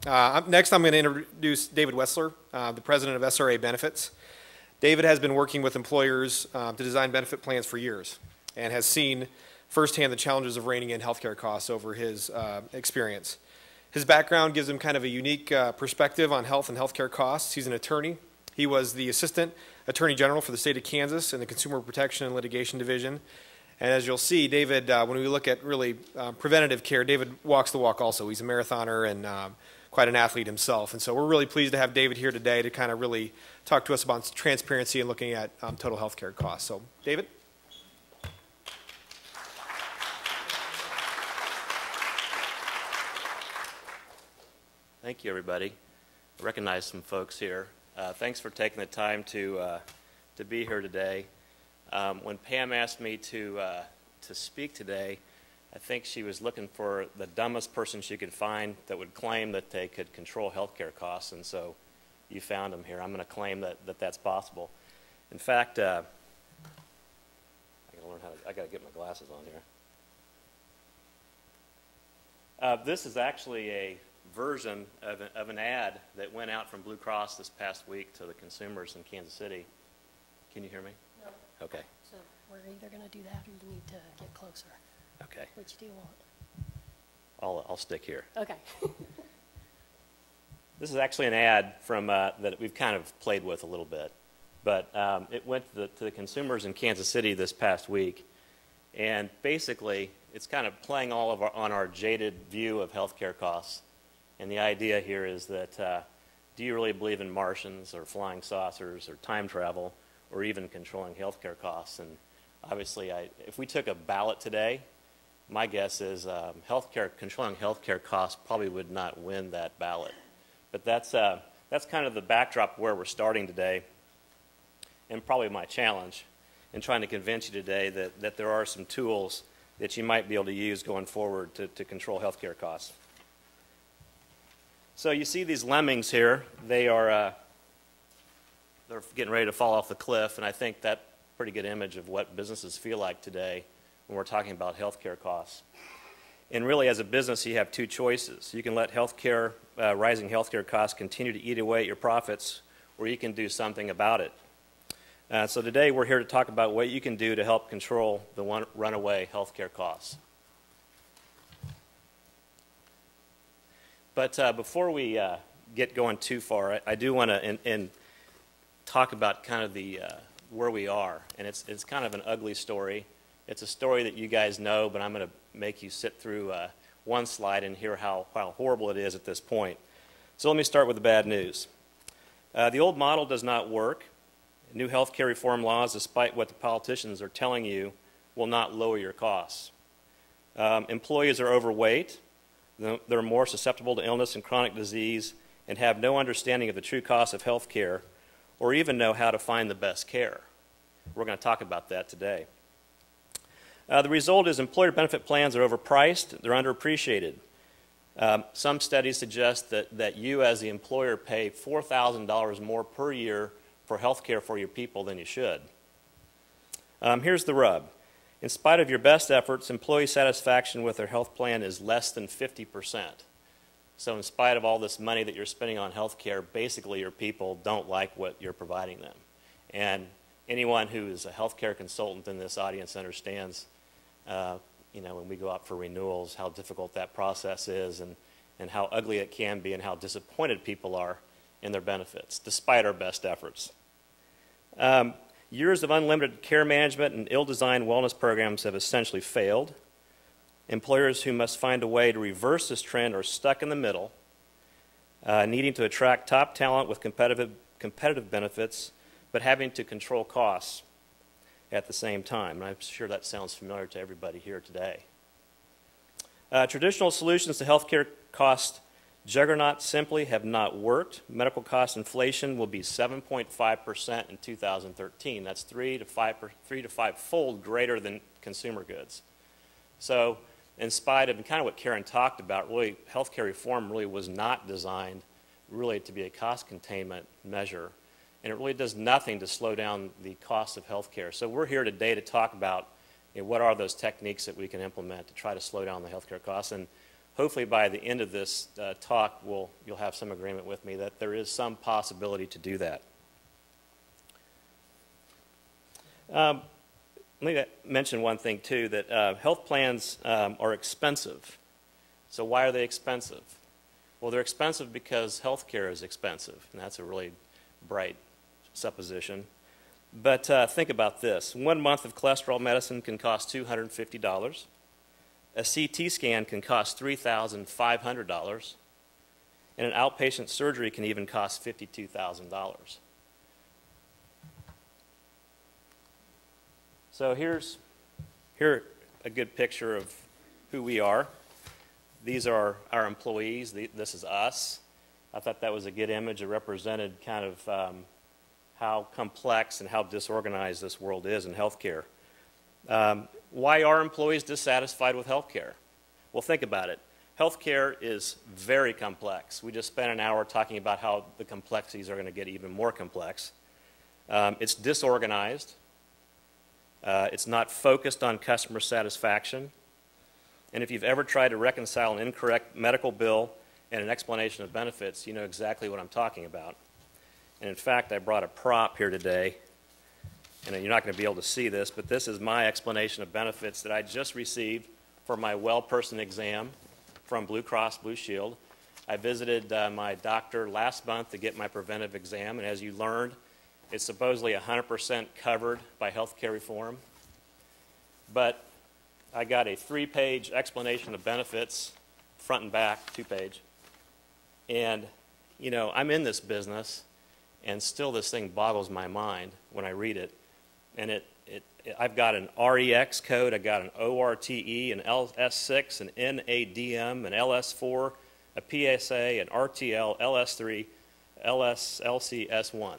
Next, I'm going to introduce David Wetzler, the president of SRA Benefits. David has been working with employers to design benefit plans for years and has seen firsthand the challenges of reining in healthcare costs over his experience. His background gives him kind of a unique perspective on health and healthcare costs. He's an attorney. He was the Assistant Attorney General for the state of Kansas in the Consumer Protection and Litigation Division. And as you'll see, David, when we look at really preventative care, David walks the walk also. He's a marathoner and quite an athlete himself. And so we're really pleased to have David here today to kind of really talk to us about transparency and looking at total health care costs. So, David? Thank you, everybody. I recognize some folks here. Thanks for taking the time to be here today. When Pam asked me to speak today, I think she was looking for the dumbest person she could find that would claim that they could control healthcare costs, and so you found them here. I'm going to claim that that's possible. In fact, I got to get my glasses on here. This is actually a version of an ad that went out from Blue Cross this past week to the consumers in Kansas City. Can you hear me? No. Okay. So we're either going to do that or you need to get closer. Okay. Which do you want? I'll stick here. Okay. This is actually an ad from that we've kind of played with a little bit, but it went to the consumers in Kansas City this past week, and basically it's kind of playing all of on our jaded view of healthcare costs. And the idea here is that do you really believe in Martians or flying saucers or time travel or even controlling healthcare costs? And obviously, if we took a ballot today, my guess is controlling healthcare costs probably would not win that ballot. But that's kind of the backdrop where we're starting today, and probably my challenge in trying to convince you today that there are some tools that you might be able to use going forward to control healthcare costs. So you see these lemmings here. They're getting ready to fall off the cliff, and I think that's a pretty good image of what businesses feel like today when we're talking about healthcare costs. And really, as a business, you have two choices. You can let rising healthcare costs continue to eat away at your profits, or you can do something about it. So today, we're here to talk about what you can do to help control the runaway healthcare costs. But before we get going too far, I do want to talk about kind of where we are. And it's kind of an ugly story. It's a story that you guys know, but I'm going to make you sit through one slide and hear how horrible it is at this point. So let me start with the bad news. The old model does not work. New health care reform laws, despite what the politicians are telling you, will not lower your costs. Employees are overweight. They're more susceptible to illness and chronic disease and have no understanding of the true cost of health care or even know how to find the best care. We're going to talk about that today. The result is employer benefit plans are overpriced. They're underappreciated. Some studies suggest that you as the employer pay $4,000 more per year for health care for your people than you should. Here's the rub. In spite of your best efforts, employee satisfaction with their health plan is less than 50%. So in spite of all this money that you're spending on health care, basically your people don't like what you're providing them. And anyone who is a health care consultant in this audience understands, when we go out for renewals, how difficult that process is and how ugly it can be and how disappointed people are in their benefits, despite our best efforts. Years of unlimited care management and ill-designed wellness programs have essentially failed. Employers who must find a way to reverse this trend are stuck in the middle, needing to attract top talent with competitive benefits, but having to control costs at the same time. And I'm sure that sounds familiar to everybody here today. Traditional solutions to healthcare cost juggernaut simply have not worked. Medical cost inflation will be 7.5% in 2013. That's 3 to 5-fold greater than consumer goods. So in spite of kind of what Karen talked about, really healthcare reform really was not designed really to be a cost containment measure. And it really does nothing to slow down the cost of healthcare. So we're here today to talk about what are those techniques that we can implement to try to slow down the healthcare costs. And hopefully by the end of this talk, you'll have some agreement with me that there is some possibility to do that. Let me mention one thing too, that health plans are expensive. So why are they expensive? Well, they're expensive because health care is expensive, and that's a really bright supposition. But think about this. 1 month of cholesterol medicine can cost $250. A CT scan can cost $3,500. And an outpatient surgery can even cost $52,000. So here a good picture of who we are. These are our employees. This is us. I thought that was a good image. It represented kind of how complex and how disorganized this world is in healthcare. Why are employees dissatisfied with healthcare? Well, think about it. Healthcare is very complex. We just spent an hour talking about how the complexities are going to get even more complex. It's disorganized. It's not focused on customer satisfaction. And if you've ever tried to reconcile an incorrect medical bill and an explanation of benefits, you know exactly what I'm talking about. And in fact, I brought a prop here today, and you're not going to be able to see this, but this is my explanation of benefits that I just received for my well-person exam from Blue Cross Blue Shield. I visited my doctor last month to get my preventive exam, and as you learned, it's supposedly 100% covered by health care reform. But I got a 3-page explanation of benefits, front and back, 2-page. And, you know, I'm in this business, and still this thing boggles my mind when I read it. And I've got an REX code, I've got an ORTE, an LS6, an NADM, an LS4, a PSA, an RTL, LS3, LSLC, S1.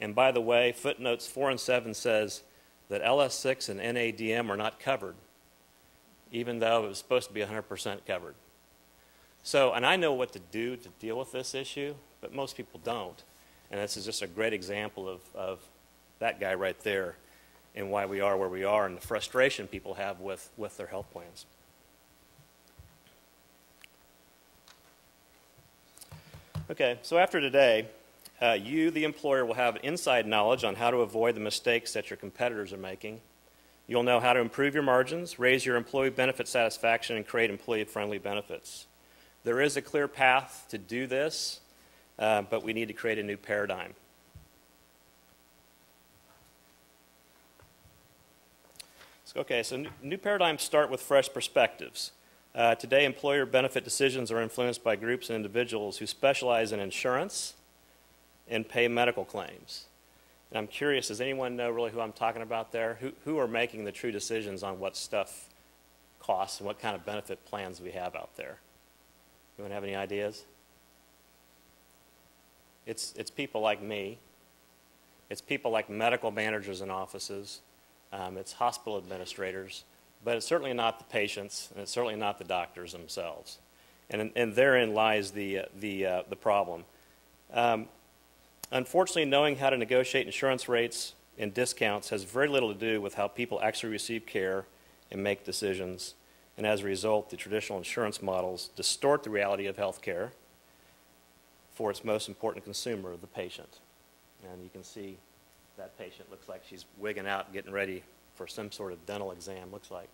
And by the way, footnotes 4 and 7 says that LS6 and NADM are not covered, even though it was supposed to be 100% covered. So, and I know what to do to deal with this issue, but most people don't. And this is just a great example of that guy right there and why we are where we are and the frustration people have with their health plans. Okay, so after today, you, the employer, will have inside knowledge on how to avoid the mistakes that your competitors are making. You'll know how to improve your margins, raise your employee benefit satisfaction, and create employee-friendly benefits. There is a clear path to do this, but we need to create a new paradigm. Okay, so new paradigms start with fresh perspectives. Today, employer benefit decisions are influenced by groups and individuals who specialize in insurance and pay medical claims. And I'm curious, does anyone know really who I'm talking about there? Who are making the true decisions on what stuff costs and what kind of benefit plans we have out there? Anyone have any ideas? It's people like me. It's people like medical managers in offices. It's hospital administrators. But it's certainly not the patients, and it's certainly not the doctors themselves. And therein lies the problem. Unfortunately, knowing how to negotiate insurance rates and discounts has very little to do with how people actually receive care and make decisions. And as a result, the traditional insurance models distort the reality of health care for its most important consumer, the patient. And you can see that patient looks like she's wigging out, getting ready for some sort of dental exam, looks like.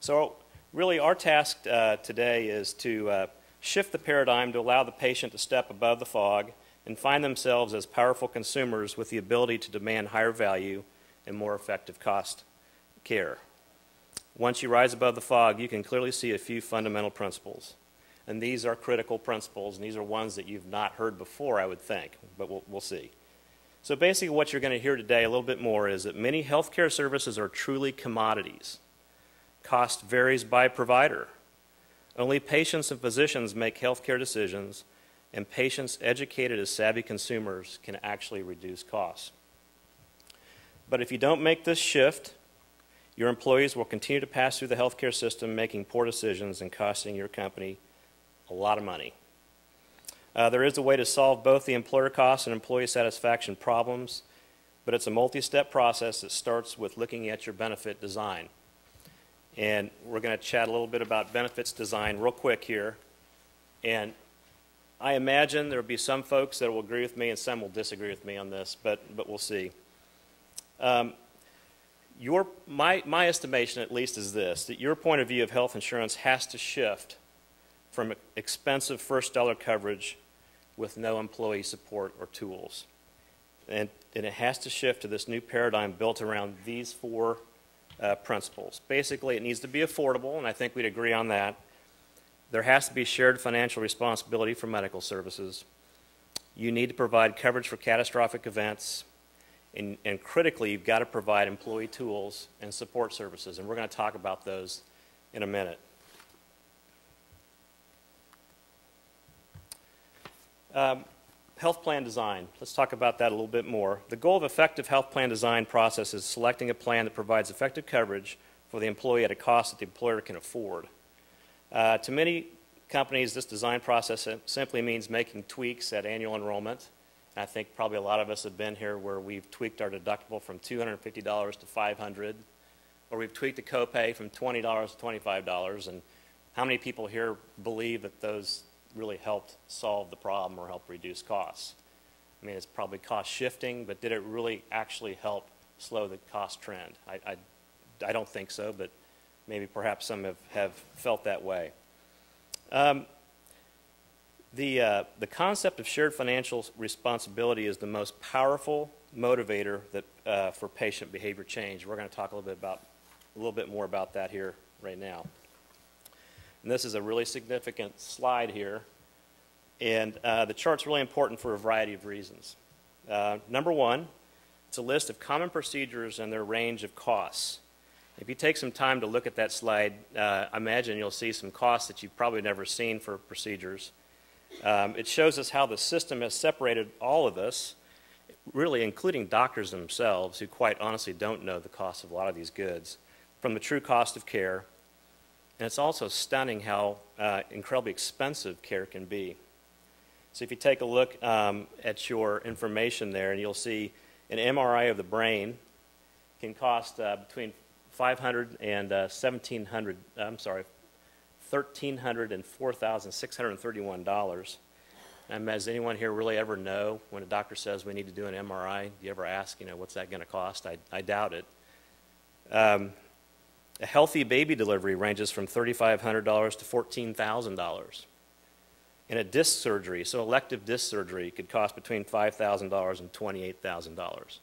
So really our task today is to shift the paradigm to allow the patient to step above the fog and find themselves as powerful consumers with the ability to demand higher value and more effective cost care. Once you rise above the fog, you can clearly see a few fundamental principles. And these are critical principles, and these are ones that you've not heard before, I would think, but we'll see. So basically what you're going to hear today a little bit more is that many healthcare services are truly commodities. Cost varies by provider. Only patients and physicians make healthcare decisions, and patients educated as savvy consumers can actually reduce costs. But if you don't make this shift, your employees will continue to pass through the healthcare system, making poor decisions and costing your company a lot of money. There is a way to solve both the employer costs and employee satisfaction problems, but it's a multi-step process that starts with looking at your benefit design. And we're going to chat a little bit about benefits design real quick here. And I imagine there will be some folks that will agree with me and some will disagree with me on this, but we'll see. My estimation at least is this, that your point of view of health insurance has to shift from expensive first dollar coverage with no employee support or tools. And it has to shift to this new paradigm built around these four principles. Basically, it needs to be affordable, and I think we'd agree on that. There has to be shared financial responsibility for medical services. You need to provide coverage for catastrophic events. And critically, you've got to provide employee tools and support services. And we're going to talk about those in a minute. Health plan design. Let's talk about that a little bit more. The goal of effective health plan design process is selecting a plan that provides effective coverage for the employee at a cost that the employer can afford. To many companies, this design process simply means making tweaks at annual enrollment. And I think probably a lot of us have been here where we've tweaked our deductible from $250 to $500, or we've tweaked the copay from $20 to $25. And how many people here believe that those really helped solve the problem or help reduce costs? I mean, it's probably cost shifting, but did it really actually help slow the cost trend? I don't think so, but maybe perhaps some have felt that way. The concept of shared financial responsibility is the most powerful motivator that, for patient behavior change. We're going to talk a little bit more about that here right now. And this is a really significant slide here. And the chart's really important for a variety of reasons. Number one, it's a list of common procedures and their range of costs. If you take some time to look at that slide, I imagine you'll see some costs that you've probably never seen for procedures. It shows us how the system has separated all of us, really including doctors themselves, who quite honestly don't know the cost of a lot of these goods, from the true cost of care. And it's also stunning how incredibly expensive care can be. So if you take a look at your information there, and you'll see an MRI of the brain can cost between $1,300 and $4,631. Has anyone here really ever know when a doctor says we need to do an MRI? Do you ever ask, what's that going to cost? I doubt it. A healthy baby delivery ranges from $3,500 to $14,000. And a disc surgery, so elective disc surgery, could cost between $5,000 and $28,000.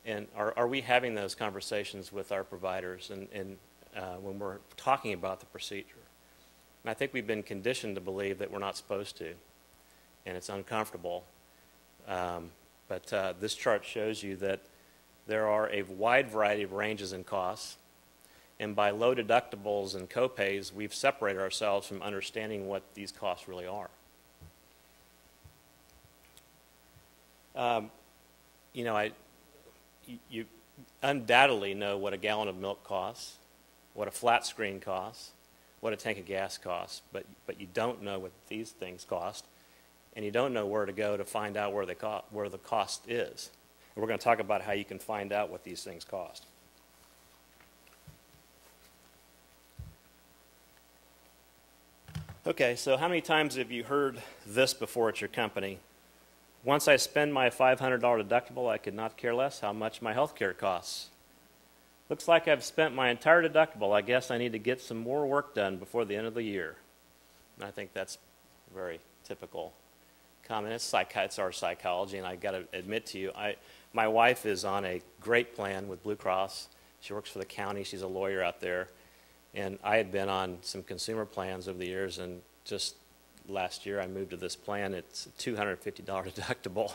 And are we having those conversations with our providers and when we're talking about the procedure? And I think we've been conditioned to believe that we're not supposed to, and it's uncomfortable. But this chart shows you that there are a wide variety of ranges in costs, and by low deductibles and copays, we've separated ourselves from understanding what these costs really are. You undoubtedly know what a gallon of milk costs, what a flat screen costs, what a tank of gas costs, but you don't know what these things cost, and you don't know where to go to find out where the cost is. And we're going to talk about how you can find out what these things cost. Okay, so how many times have you heard this before at your company? Once I spend my $500 deductible, I could not care less how much my health care costs. Looks like I've spent my entire deductible. I guess I need to get some more work done before the end of the year. And I think that's very typical comment. It's our psychology, and I've got to admit to you, my wife is on a great plan with Blue Cross. She works for the county. She's a lawyer out there. And I had been on some consumer plans over the years, and just last year I moved to this plan. It's a $250 deductible.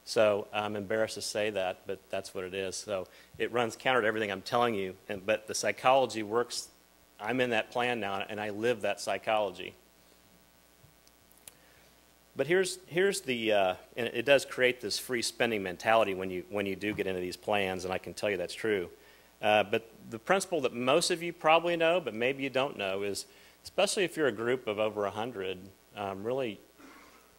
So I'm embarrassed to say that, but that's what it is. So it runs counter to everything I'm telling you, but the psychology works. I'm in that plan now, and I live that psychology. But here's the, and it does create this free spending mentality when you do get into these plans, and I can tell you that's true. But the principle that most of you probably know, but maybe you don't know, is especially if you're a group of over 100, really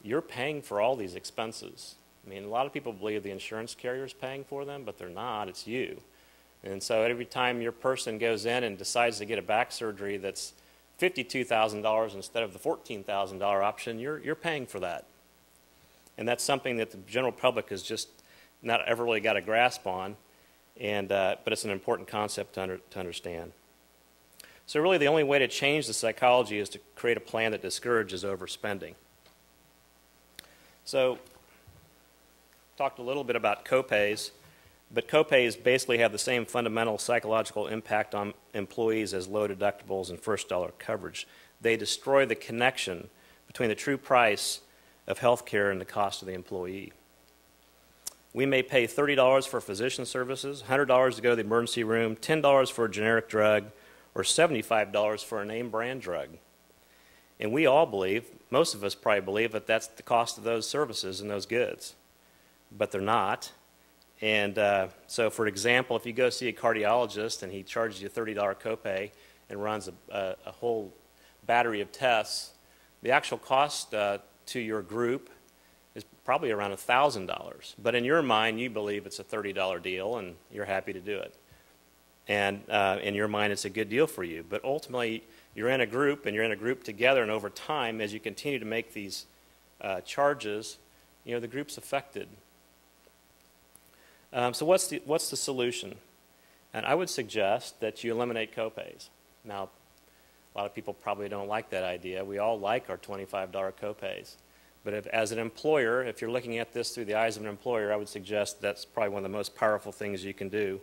you're paying for all these expenses. I mean, a lot of people believe the insurance carrier is paying for them, but they're not. It's you. And so every time your person goes in and decides to get a back surgery that's $52,000 instead of the $14,000 option, you're paying for that. And that's something that the general public has just not ever really got a grasp on, but it's an important concept to understand. So really the only way to change the psychology is to create a plan that discourages overspending. So talked a little bit about copays, but copays basically have the same fundamental psychological impact on employees as low deductibles and first dollar coverage. They destroy the connection between the true price of health care and the cost of the employee. We may pay $30 for physician services, $100 to go to the emergency room, $10 for a generic drug, or $75 for a name brand drug. And we all believe, most of us probably believe, that that's the cost of those services and those goods. But they're not. And so, for example, if you go see a cardiologist and he charges you a $30 copay and runs a whole battery of tests, the actual cost to your group is probably around $1,000. But in your mind, you believe it's a $30 deal and you're happy to do it. And in your mind, it's a good deal for you. But ultimately, you're in a group and you're in a group together, and over time, as you continue to make these charges, the group's affected. So what's the solution? And I would suggest that you eliminate copays. Now, a lot of people probably don't like that idea. We all like our $25 copays. But as an employer, if you're looking at this through the eyes of an employer, I would suggest that's probably one of the most powerful things you can do,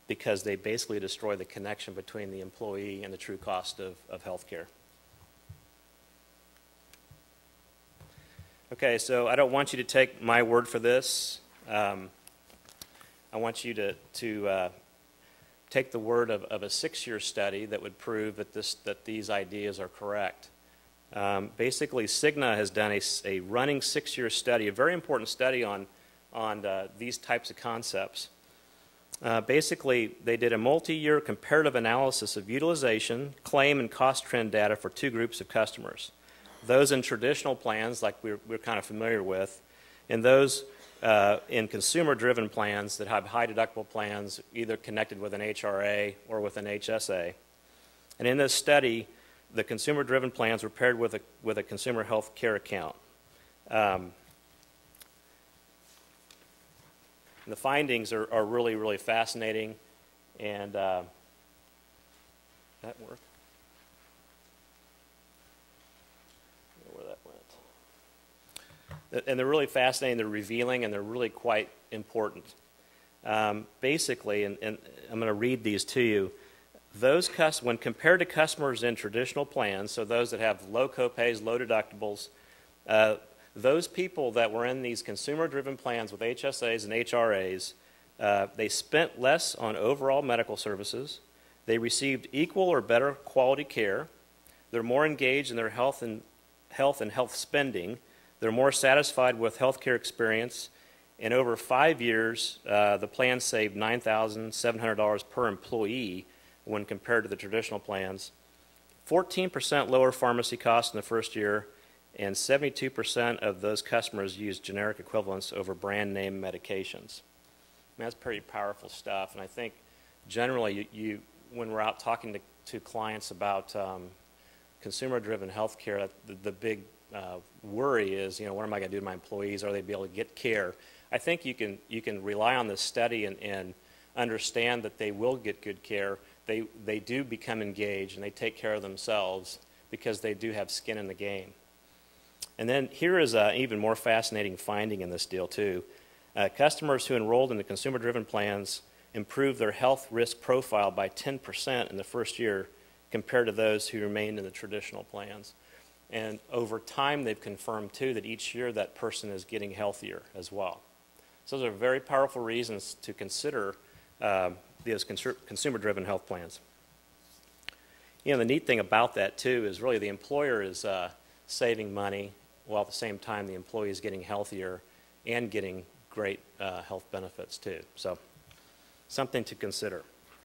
because they basically destroy the connection between the employee and the true cost of health care. Okay, so I don't want you to take my word for this. I want you to take the word of a 6-year study that would prove that these ideas are correct. Basically, Cigna has done a running 6-year study, a very important study on these types of concepts. Basically, they did a multi-year comparative analysis of utilization, claim, and cost trend data for 2 groups of customers. Those in traditional plans, like we're kind of familiar with, and those in consumer-driven plans that have high deductible plans, either connected with an HRA or with an HSA. And in this study, the consumer-driven plans were paired with a consumer health care account. And the findings are really, really fascinating, and that work? Where that went. And they're really fascinating, they're revealing, and they're really quite important. Basically, and I'm going to read these to you, when compared to customers in traditional plans, so those that have low copays, low deductibles, those people that were in these consumer-driven plans with HSAs and HRAs, they spent less on overall medical services, they received equal or better quality care, they're more engaged in their health and health spending, they're more satisfied with health care experience, and over 5 years, the plan saved $9,700 per employee when compared to the traditional plans, 14% lower pharmacy costs in the first year, and 72% of those customers used generic equivalents over brand name medications. I mean, that's pretty powerful stuff, and I think generally when we're out talking to clients about consumer-driven health care, the big worry is, what am I going to do to my employees? Are they be able to get care? I think you can rely on this study and understand that they will get good care. They do become engaged and they take care of themselves because they do have skin in the game. And then here is an even more fascinating finding in this deal too. Customers who enrolled in the consumer-driven plans improved their health risk profile by 10% in the first year compared to those who remained in the traditional plans. And over time, they've confirmed too that each year that person is getting healthier as well. So those are very powerful reasons to consider those consumer-driven health plans. The neat thing about that too is really the employer is saving money while at the same time the employee is getting healthier and getting great health benefits too. So something to consider.